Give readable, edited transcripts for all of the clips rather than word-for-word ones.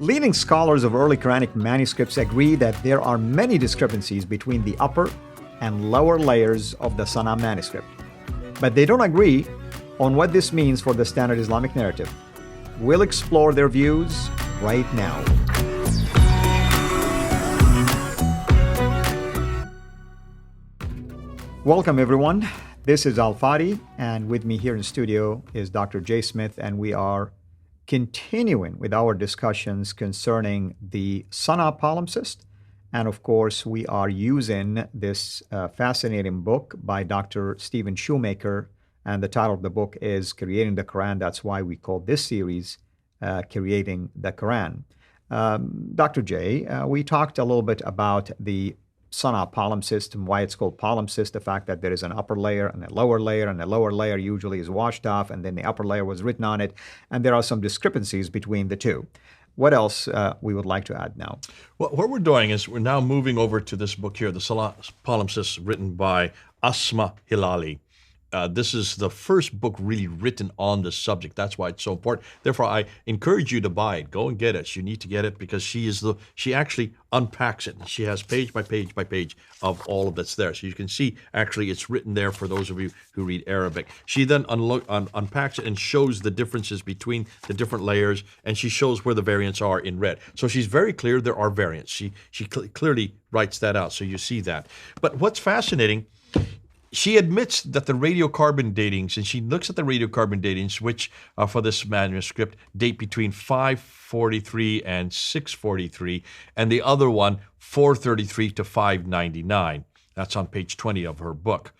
Leading scholars of early Quranic manuscripts agree that there are many discrepancies between the upper and lower layers of the Sana manuscript. But they don't agree on what this means for the standard Islamic narrative. We'll explore their views right now. Welcome, everyone. This is Fadi, and with me here in studio is Dr. Jay Smith, and we are continuing with our discussions concerning the Salah Polymus. And of course, we are using this fascinating book by Dr. Stephen Shoemaker, and the title of the book is Creating the Quran. That's why we call this series Creating the Quran. Dr. J, we talked a little bit about the Salah Polymus system, why it's called palimpsest, the fact that there is an upper layer and a lower layer, and the lower layer usually is washed off, and then the upper layer was written on it, and there are some discrepancies between the two. What else we would like to add now? Well, what we're doing is we're now moving over to this book here, the Salah Polymus, written by Asma Hilali. This is the first book really written on the subject. That's why it's so important. Therefore, I encourage you to buy it. Go and get it. You need to get it because she actually unpacks it. She has page by page by page of all of that's there. So you can see actually it's written there for those of you who read Arabic. She then unpacks it and shows the differences between the different layers, and she shows where the variants are in red. So she's very clear there are variants. She clearly writes that out, so you see that. But what's fascinating, she admits that the radiocarbon datings, and she looks at the radiocarbon datings, which for this manuscript date between 543 and 643, and the other one 433 to 599. That's on page 20 of her book.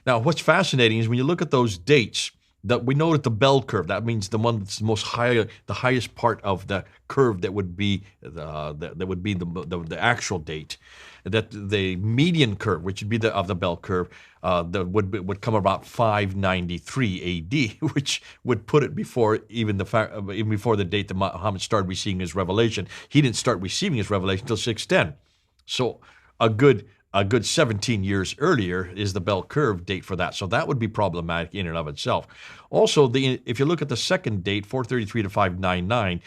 Now, what's fascinating is when you look at those dates, that we know that the bell curve, that means the one that's the highest part of the curve that would be the actual date. That the median curve, which would be of the bell curve, that would come about 593 A.D., which would put it before even before the date that Muhammad started receiving his revelation. He didn't start receiving his revelation until 610. So a good 17 years earlier is the bell curve date for that. So that would be problematic in and of itself. Also, if you look at the second date, 433 to 599,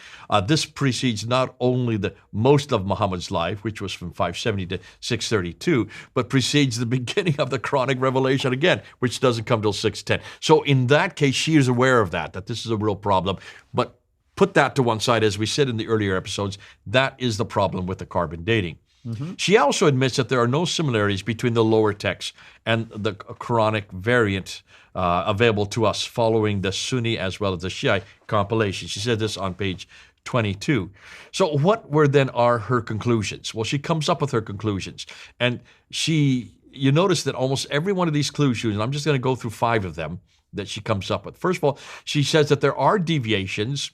this precedes not only the most of Muhammad's life, which was from 570 to 632, but precedes the beginning of the Quranic revelation again, which doesn't come till 610. So in that case, she is aware of that this is a real problem. But put that to one side, as we said in the earlier episodes, that is the problem with the carbon dating. Mm-hmm. She also admits that there are no similarities between the lower text and the Quranic variant available to us following the Sunni as well as the Shiite compilation. She said this on page 22. So what were then her conclusions? Well, she comes up with her conclusions. And you notice that almost every one of these conclusions, and I'm just going to go through 5 of them that she comes up with. First of all, she says that there are deviations.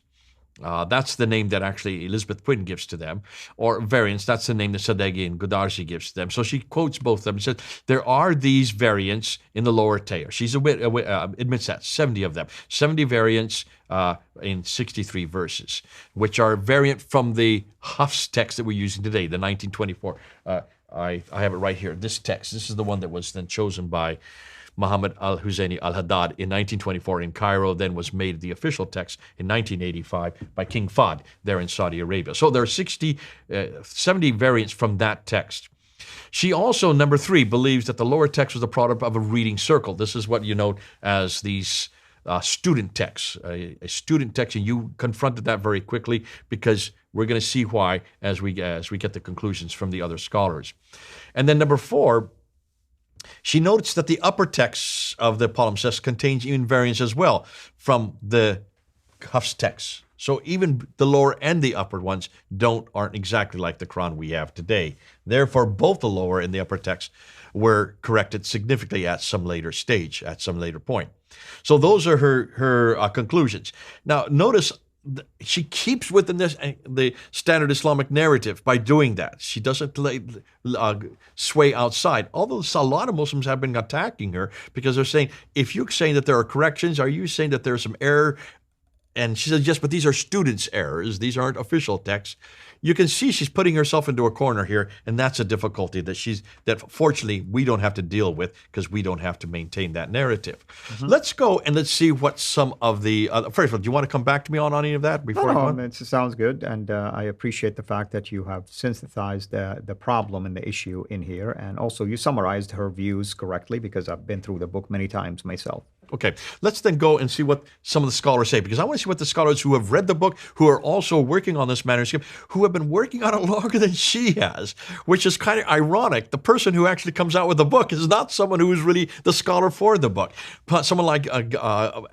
That's the name that actually Elizabeth Quinn gives to them, or variants. That's the name that Sadeghi and Godarzi gives to them. So she quotes both of them and says, there are these variants in the lower tier. She admits that, 70 of them. 70 variants in 63 verses, which are variant from the Hafs text that we're using today, the 1924. I have it right here, this text. This is the one that was then chosen by Muhammad al-Husayni al-Haddad in 1924 in Cairo, then was made the official text in 1985 by King Fahd there in Saudi Arabia. So there are 70 variants from that text. She also, number 3, believes that the lower text was the product of a reading circle. This is what you note as these student texts, a student text, and you confronted that very quickly because we're going to see why as we get the conclusions from the other scholars. And then number 4, she notes that the upper text of the palimpsest contains even variants as well from the Hafs text. So even the lower and the upper ones aren't exactly like the Quran we have today. Therefore, both the lower and the upper text were corrected significantly at some later stage, at some later point. So those are her conclusions. Now, notice she keeps within the standard Islamic narrative by doing that. She doesn't sway outside. Although a lot of Muslims have been attacking her because they're saying, if you're saying that there are corrections, are you saying that there's some error and she says, yes, but these are students' errors. These aren't official texts. You can see she's putting herself into a corner here, and that's a difficulty that fortunately we don't have to deal with because we don't have to maintain that narrative. Let's go and let's see what some of the first of all, do you want to come back to me on any of that before I go on? It sounds good, and I appreciate the fact that you have synthesized the problem and the issue in here, and also you summarized her views correctly because I've been through the book many times myself. Okay, let's then go and see what some of the scholars say, because I want to see what the scholars who have read the book, who are also working on this manuscript, who have been working on it longer than she has, which is kind of ironic. The person who actually comes out with the book is not someone who is really the scholar for the book. But someone like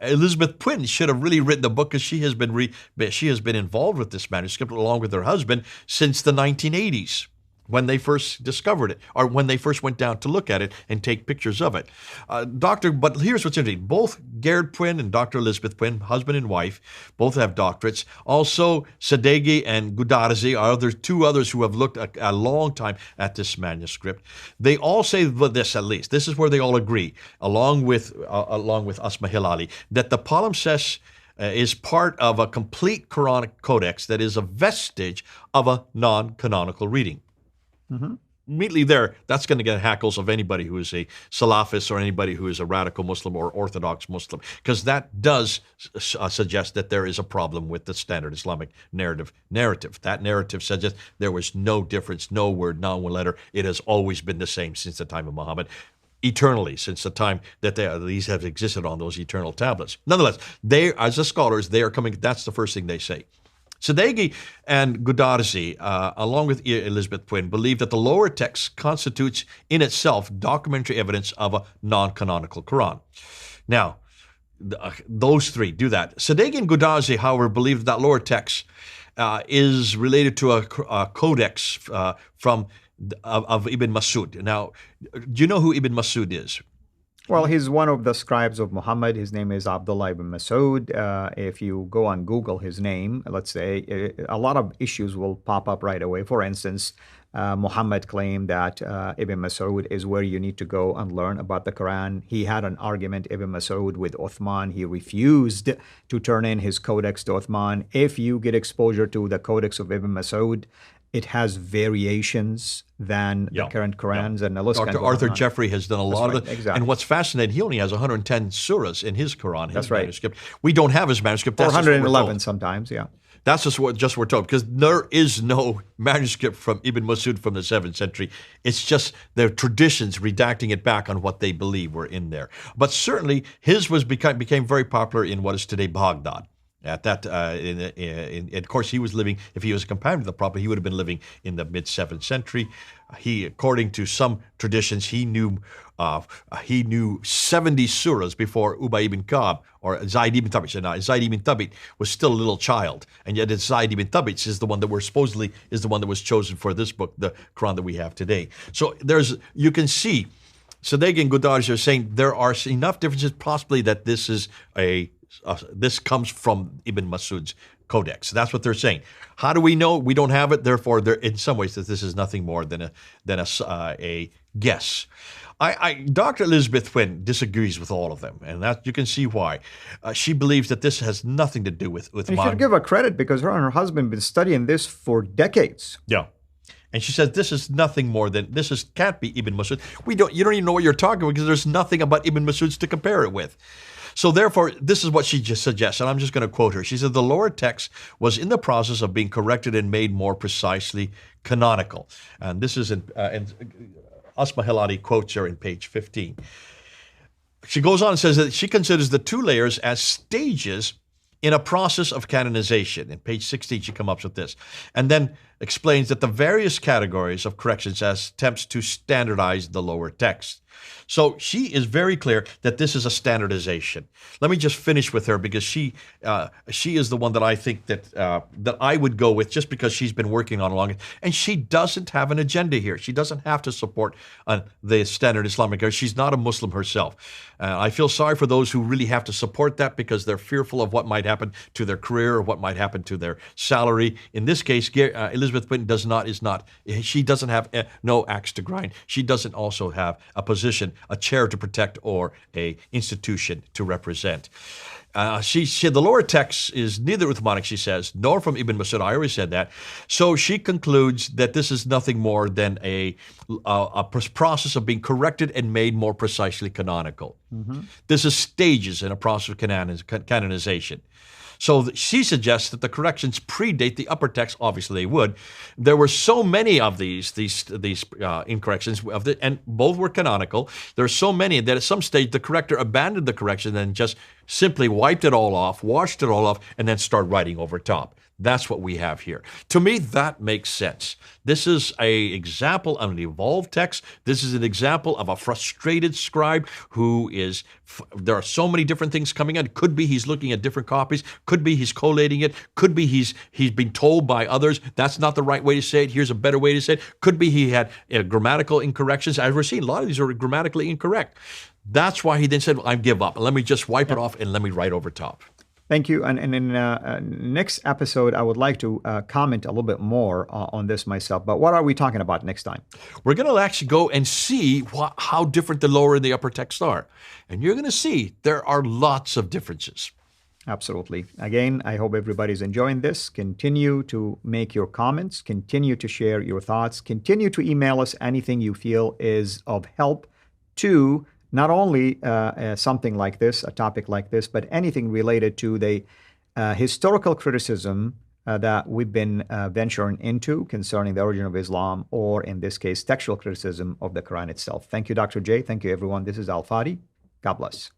Elizabeth Quinn should have really written the book because she has been involved with this manuscript along with her husband since the 1980s. When they first discovered it, or when they first went down to look at it and take pictures of it. But here's what's interesting. Both Gerard Quinn and Dr. Elizabeth Quinn, husband and wife, both have doctorates. Also, Sadeghi and Gudarzi are two others who have looked a long time at this manuscript. They all say this, at least. This is where they all agree, along with Asma Hilali, that the palimpsest is part of a complete Quranic codex that is a vestige of a non-canonical reading. Immediately there, that's going to get hackles of anybody who is a Salafist or anybody who is a radical Muslim or Orthodox Muslim, because that does suggest that there is a problem with the standard Islamic narrative. That narrative suggests there was no difference, no word, not one letter. It has always been the same since the time of Muhammad, eternally, since the time that these have existed on those eternal tablets. Nonetheless, they, as the scholars, they are coming, that's the first thing they say. Sadeghi and Gudarzi, along with Elizabeth Quinn, believe that the lower text constitutes in itself documentary evidence of a non-canonical Quran. Now, those three do that. Sadeghi and Gudarzi, however, believe that lower text is related to a codex of Ibn Masud. Now, do you know who Ibn Masud is? Well, he's one of the scribes of Muhammad. His name is Abdullah ibn Masud. If you go on Google his name, let's say, a lot of issues will pop up right away. For instance, Muhammad claimed that Ibn Masud is where you need to go and learn about the Quran. He had an argument, Ibn Masud, with Uthman. He refused to turn in his codex to Uthman. If you get exposure to the Codex of Ibn Masud, it has variations than the current Qurans, and the list Dr. Arthur Jeffrey has done a lot of it. Exactly. And what's fascinating, he only has 110 surahs in his Quran, his manuscript. Right. We don't have his manuscript. That's 411 sometimes, yeah. That's just what we're told, because there is no manuscript from Ibn Masud from the 7th century. It's just their traditions redacting it back on what they believe were in there. But certainly his became very popular in what is today Baghdad. At that, of course, he was living, if he was a companion of the Prophet, he would have been living in the mid-7th century. According to some traditions, he knew 70 surahs before Ubay ibn Ka'b or Zayd ibn Thabit. Now, Zayd ibn Thabit was still a little child, and yet Zayd ibn Thabit is the one that was chosen for this book, the Quran that we have today. So you can see, Sadeghi and Gudarzi are saying there are enough differences, possibly that this comes from Ibn Masud's codex. That's what they're saying. How do we know? We don't have it. Therefore, in some ways, that this is nothing more than a guess. Dr. Elizabeth Quinn disagrees with all of them, and that you can see why. She believes that this has nothing to do with you should give her credit, because her and her husband have been studying this for decades. Yeah. And she says this is nothing more than, can't be Ibn Masud. You don't even know what you're talking about, because there's nothing about Ibn Masud's to compare it with. So therefore, this is what she just suggests, and I'm just going to quote her. She said, the lower text was in the process of being corrected and made more precisely canonical. And this is and Asma Hilali quotes her in page 15. She goes on and says that she considers the two layers as stages in a process of canonization. In page 16, she comes up with this. And then explains that the various categories of corrections as attempts to standardize the lower text. So she is very clear that this is a standardization. Let me just finish with her, because she is the one that I think that I would go with, just because she's been working on long, and she doesn't have an agenda here. She doesn't have to support the standard Islamic. She's not a Muslim herself. I feel sorry for those who really have to support that, because they're fearful of what might happen to their career or what might happen to their salary. In this case, Elizabeth Quinn she doesn't have no axe to grind. She doesn't also have a position position, a chair to protect or a institution to represent. The lower text is neither Uthmanic, she says, nor from Ibn Masud. I already said that. So she concludes that this is nothing more than a process of being corrected and made more precisely canonical. This is stages in a process of canonization. So she suggests that the corrections predate the upper text. Obviously, they would. There were so many of these incorrections, and both were canonical. There are so many that at some stage the corrector abandoned the correction and just simply wiped it all off, washed it all off, and then started writing over top. That's what we have here. To me, that makes sense. This is an example of an evolved text. This is an example of a frustrated scribe who is, there are so many different things coming in. Could be he's looking at different copies. Could be he's collating it. Could be he's been told by others, that's not the right way to say it. Here's a better way to say it. Could be he had grammatical incorrections. As we're seeing, a lot of these are grammatically incorrect. That's why he then said, well, I give up. Let me just wipe it off and let me write over top. Thank you. And in next episode, I would like to comment a little bit more on this myself. But what are we talking about next time? We're going to actually go and see how different the lower and the upper texts are. And you're going to see there are lots of differences. Absolutely. Again, I hope everybody's enjoying this. Continue to make your comments. Continue to share your thoughts. Continue to email us anything you feel is of help to not only something like this, a topic like this, but anything related to the historical criticism that we've been venturing into concerning the origin of Islam, or in this case, textual criticism of the Quran itself. Thank you, Dr. J. Thank you, everyone. This is Al-Fadi. God bless.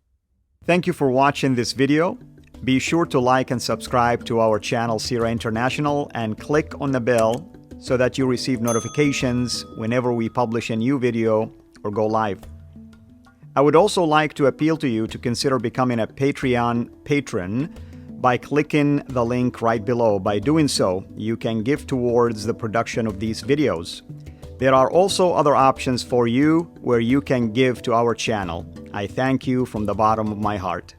Thank you for watching this video. Be sure to like and subscribe to our channel, CIRA International, and click on the bell so that you receive notifications whenever we publish a new video or go live. I would also like to appeal to you to consider becoming a Patreon patron by clicking the link right below. By doing so, you can give towards the production of these videos. There are also other options for you where you can give to our channel. I thank you from the bottom of my heart.